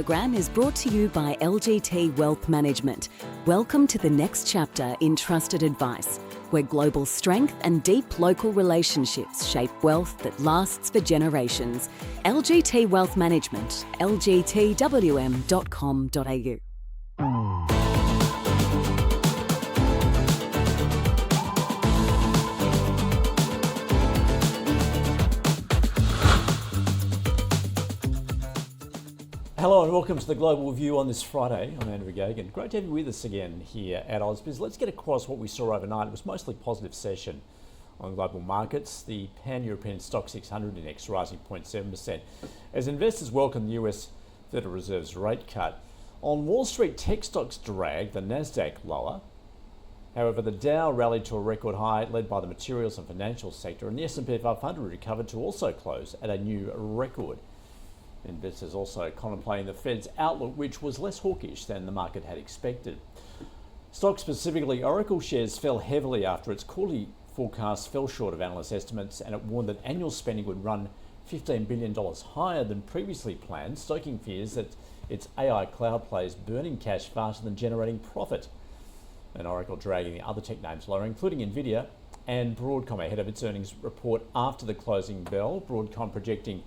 program is brought to you by LGT Wealth Management. Welcome to the next chapter in trusted advice, where global strength and deep local relationships shape wealth that lasts for generations. LGT Wealth Management, lgtwm.com.au. Hello and welcome to the Global View on this Friday. I'm Andrew Gagan. Great to have you with us again here at AusBiz. Let's get across what we saw overnight. It was mostly a positive session on global markets. The Pan-European Stock 600 index rising 0.7% as investors welcome the US Federal Reserve's rate cut. On Wall Street, tech stocks dragged, the Nasdaq lower. However, the Dow rallied to a record high led by the materials and financial sector, and the S&P 500 recovered to also close at a new record. Investors also contemplating the Fed's outlook, which was less hawkish than the market had expected. Stocks, specifically Oracle shares, fell heavily after its quarterly forecast fell short of analyst estimates, and it warned that annual spending would run $15 billion higher than previously planned, stoking fears that its AI cloud play is burning cash faster than generating profit. And Oracle dragging the other tech names lower, including Nvidia and Broadcom ahead of its earnings report after the closing bell. Broadcom projecting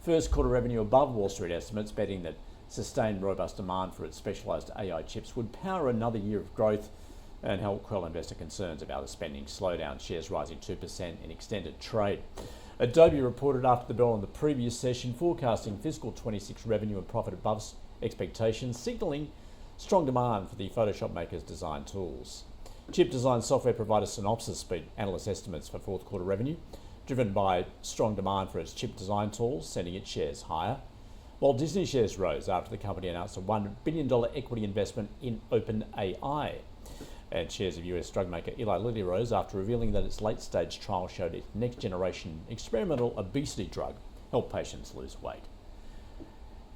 first quarter revenue above Wall Street estimates, betting that sustained robust demand for its specialised AI chips would power another year of growth and help quell investor concerns about a spending slowdown. Shares rising 2% in extended trade. Adobe reported after the bell on the previous session, forecasting fiscal 26 revenue and profit above expectations, signalling strong demand for the Photoshop maker's design tools. Chip design software provider Synopsys beat analyst estimates for fourth quarter revenue, driven by strong demand for its chip design tools, sending its shares higher. While Disney shares rose after the company announced a $1 billion equity investment in OpenAI. And shares of US drug maker Eli Lilly rose after revealing that its late-stage trial showed its next-generation experimental obesity drug helped patients lose weight.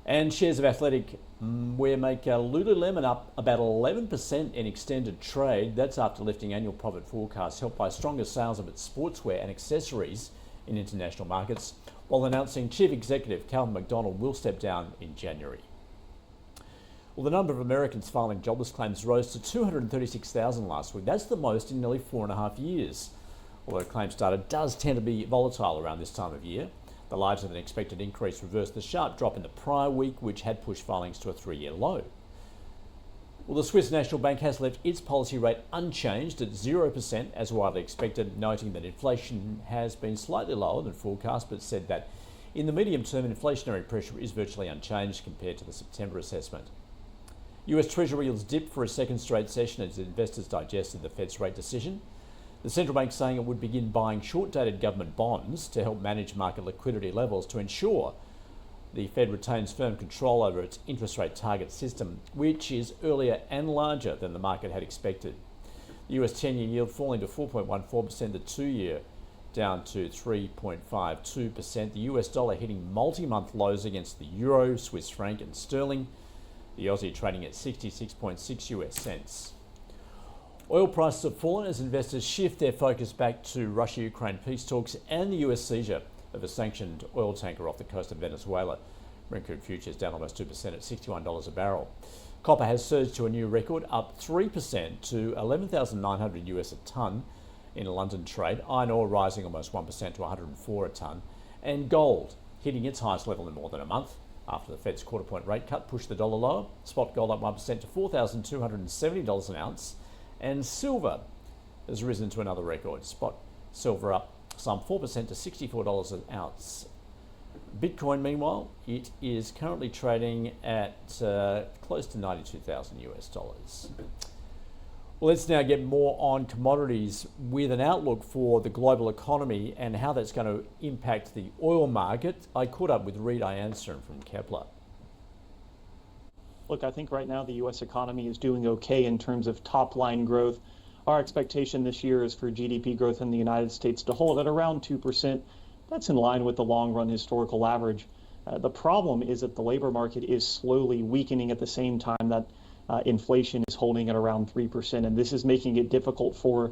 And shares of athletic wear maker Lululemon up about 11% in extended trade. That's after lifting annual profit forecasts helped by stronger sales of its sportswear and accessories in international markets, while announcing Chief Executive Calvin McDonald will step down in January. Well, the number of Americans filing jobless claims rose to 236,000 last week. That's the most in nearly 4.5 years. Although claims data does tend to be volatile around this time of year. The larger than expected increase reversed the sharp drop in the prior week, which had pushed filings to a 3-year low. Well, the Swiss National Bank has left its policy rate unchanged at 0% as widely expected, noting that inflation has been slightly lower than forecast, but said that in the medium term, inflationary pressure is virtually unchanged compared to the September assessment. US Treasury yields dipped for a second straight session as investors digested the Fed's rate decision. The central bank saying it would begin buying short-dated government bonds to help manage market liquidity levels to ensure the Fed retains firm control over its interest rate target system, which is earlier and larger than the market had expected. The US 10-year yield falling to 4.14%, the 2-year down to 3.52%. The US dollar hitting multi-month lows against the euro, Swiss franc and sterling. The Aussie trading at 66.6 US cents. Oil prices have fallen as investors shift their focus back to Russia-Ukraine peace talks and the US seizure of a sanctioned oil tanker off the coast of Venezuela. Brent crude futures down almost 2% at $61 a barrel. Copper has surged to a new record, up 3% to 11,900 US a tonne in a London trade. Iron ore rising almost 1% to 104 a tonne. And gold hitting its highest level in more than a month after the Fed's quarter-point rate cut pushed the dollar lower. Spot gold up 1% to $4,270 an ounce. And silver has risen to another record. Spot silver up some 4% to $64 an ounce. Bitcoin, meanwhile, it is currently trading at close to 92,000 US dollars. Well, let's now get more on commodities with an outlook for the global economy and how that's going to impact the oil market. I caught up with Reid I'Anson from Kpler. Look, I think right now the U.S. economy is doing okay in terms of top-line growth. Our expectation this year is for GDP growth in the United States to hold at around 2%. That's in line with the long-run historical average. The problem is that the labor market is slowly weakening at the same time that inflation is holding at around 3%, and this is making it difficult for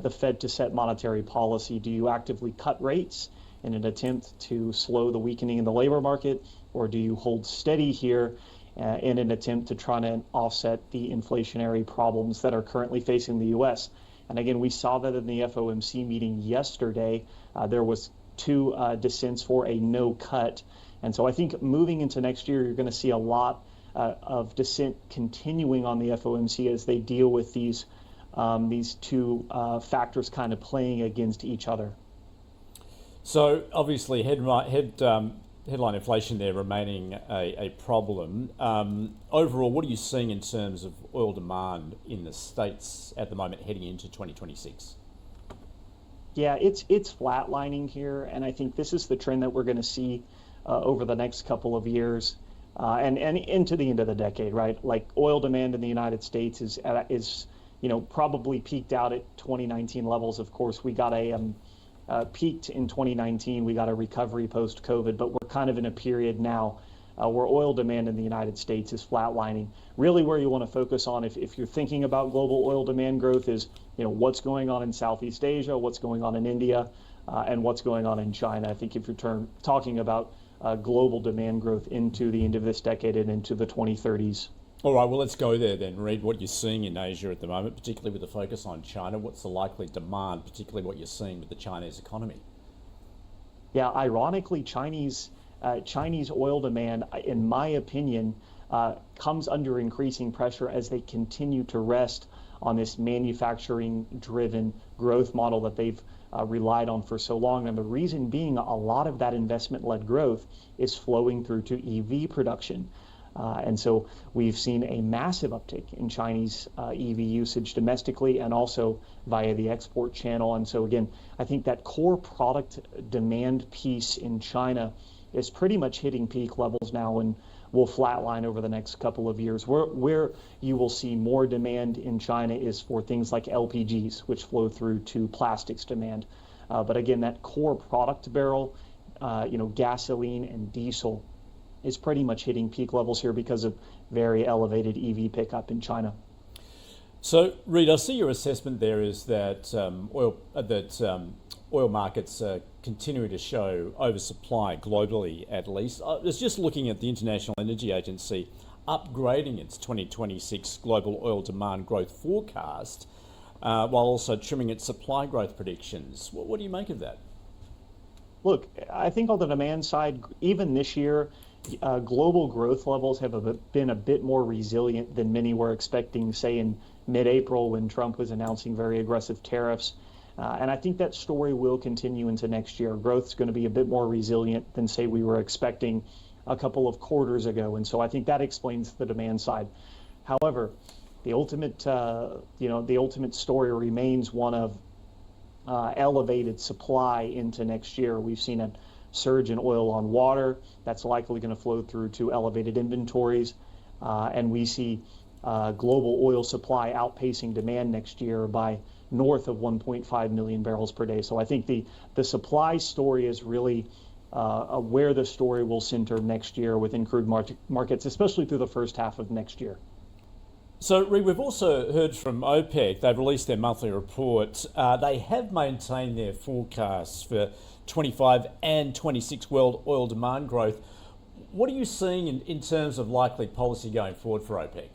the Fed to set monetary policy. Do you actively cut rates in an attempt to slow the weakening in the labor market, or do you hold steady here in an attempt to try to offset the inflationary problems that are currently facing the U.S. And again, we saw that in the FOMC meeting yesterday. There was two dissents for a no cut. And so I think moving into next year, you're going to see a lot of dissent continuing on the FOMC as they deal with these two factors kind of playing against each other. So obviously headline inflation there remaining a problem. Overall, what are you seeing in terms of oil demand in the States at the moment heading into 2026? Yeah, it's flatlining here, and I think this is the trend that we're going to see over the next couple of years and into the end of the decade, right? Like oil demand in the United States is probably peaked out at 2019 levels. Of course, we got peaked in 2019. We got a recovery post-COVID, but we're kind of in a period now where oil demand in the United States is flatlining. Really where you want to focus on if you're thinking about global oil demand growth is, what's going on in Southeast Asia, what's going on in India, and what's going on in China. I think if you're talking about global demand growth into the end of this decade and into the 2030s. All right, well, let's go there then. Reid, what you're seeing in Asia at the moment, particularly with the focus on China, what's the likely demand, particularly what you're seeing with the Chinese economy? Yeah, ironically, Chinese oil demand, in my opinion, comes under increasing pressure as they continue to rest on this manufacturing-driven growth model that they've relied on for so long. And the reason being, a lot of that investment-led growth is flowing through to EV production. And so we've seen a massive uptick in Chinese EV usage domestically and also via the export channel. And so again, I think that core product demand piece in China is pretty much hitting peak levels now and will flatline over the next couple of years. Where you will see more demand in China is for things like LPGs, which flow through to plastics demand. But again, that core product barrel, gasoline and diesel is pretty much hitting peak levels here because of very elevated EV pickup in China. So, Reid, I see your assessment there is that oil markets continue to show oversupply globally, at least. I was just looking at the International Energy Agency upgrading its 2026 global oil demand growth forecast while also trimming its supply growth predictions. What do you make of that? Look, I think on the demand side, even this year, global growth levels have been a bit more resilient than many were expecting, say in mid-April when Trump was announcing very aggressive tariffs. And I think that story will continue into next year. Growth is going to be a bit more resilient than, say, we were expecting a couple of quarters ago. And so I think that explains the demand side. However, the ultimate story remains one of elevated supply into next year. We've seen a surge in oil on water that's likely going to flow through to elevated inventories, and we see global oil supply outpacing demand next year by north of 1.5 million barrels per day. So I think the supply story is really where the story will center next year within crude markets, especially through the first half of next year. So, Reid, we've also heard from OPEC. They've released their monthly report. They have maintained their forecasts for 25 and 26 world oil demand growth. What are you seeing in terms of likely policy going forward for OPEC?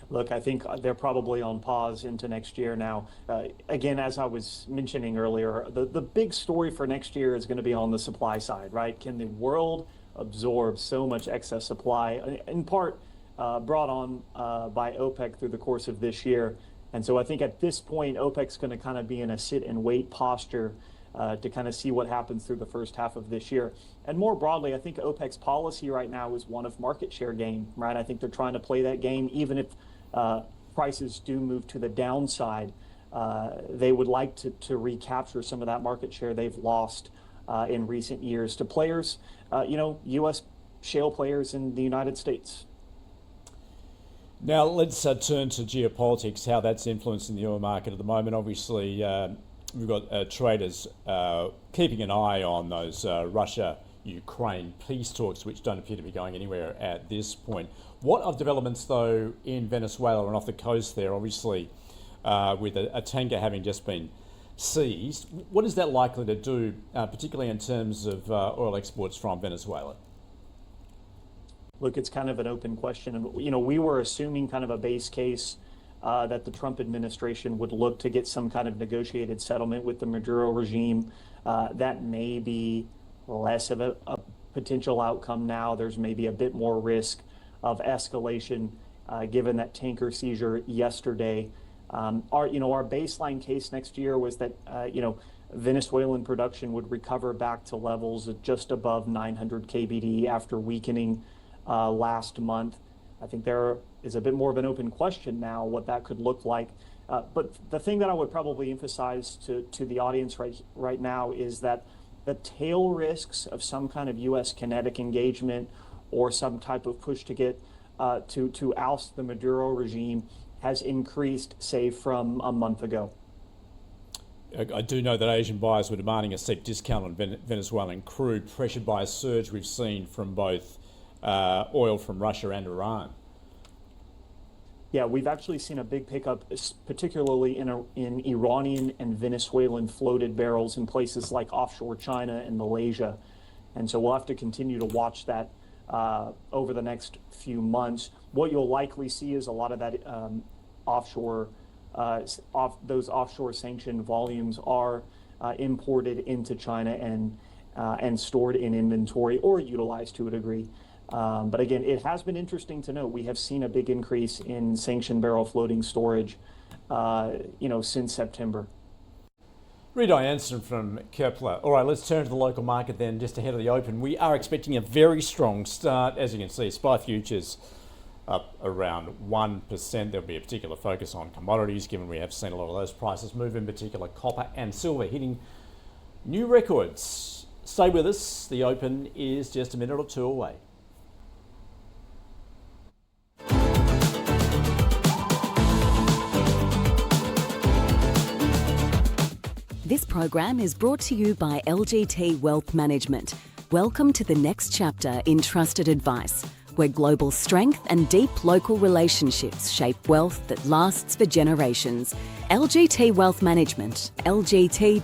Look, I think they're probably on pause into next year now. Again, as I was mentioning earlier, the big story for next year is going to be on the supply side, right? Can the world absorb so much excess supply, in part brought on by OPEC through the course of this year? And so I think at this point, OPEC's going to kind of be in a sit and wait posture to kind of see what happens through the first half of this year. And more broadly, I think OPEC's policy right now is one of market share game, right? I think they're trying to play that game, even if prices do move to the downside. They would like to recapture some of that market share they've lost in recent years to players, U.S. shale players in the United States. Now let's turn to geopolitics, how that's influencing the oil market at the moment. Obviously, we've got traders keeping an eye on those Russia-Ukraine peace talks, which don't appear to be going anywhere at this point. What of developments, though, in Venezuela and off the coast there, obviously, with a tanker having just been seized? What is that likely to do, particularly in terms of oil exports from Venezuela? Look, it's kind of an open question. And, we were assuming kind of a base case that the Trump administration would look to get some kind of negotiated settlement with the Maduro regime. That may be less of a potential outcome now. There's maybe a bit more risk of escalation given that tanker seizure yesterday. Our baseline case next year was that, Venezuelan production would recover back to levels of just above 900 KBD after weakening last month. I think there is a bit more of an open question now what that could look like. But the thing that I would probably emphasize to the audience right now is that the tail risks of some kind of U.S. kinetic engagement or some type of push to get to oust the Maduro regime has increased, say, from a month ago. I do know that Asian buyers were demanding a steep discount on Venezuelan crude, pressured by a surge we've seen from both oil from Russia and Iran. Yeah, we've actually seen a big pickup, particularly in Iranian and Venezuelan floated barrels in places like offshore China and Malaysia. And so we'll have to continue to watch that over the next few months. What you'll likely see is a lot of that those offshore sanctioned volumes are imported into China and stored in inventory or utilized to a degree. But again, it has been interesting to note we have seen a big increase in sanctioned barrel floating storage, since September. Reid I'Anson from Kpler. All right, let's turn to the local market then, just ahead of the open. We are expecting a very strong start. As you can see, SPI futures up around 1%. There'll be a particular focus on commodities, given we have seen a lot of those prices move, in particular copper and silver hitting new records. Stay with us. The open is just a minute or two away. This program is brought to you by LGT Wealth Management. Welcome to the next chapter in trusted advice, where global strength and deep local relationships shape wealth that lasts for generations. LGT Wealth Management, lgtwm.com.au.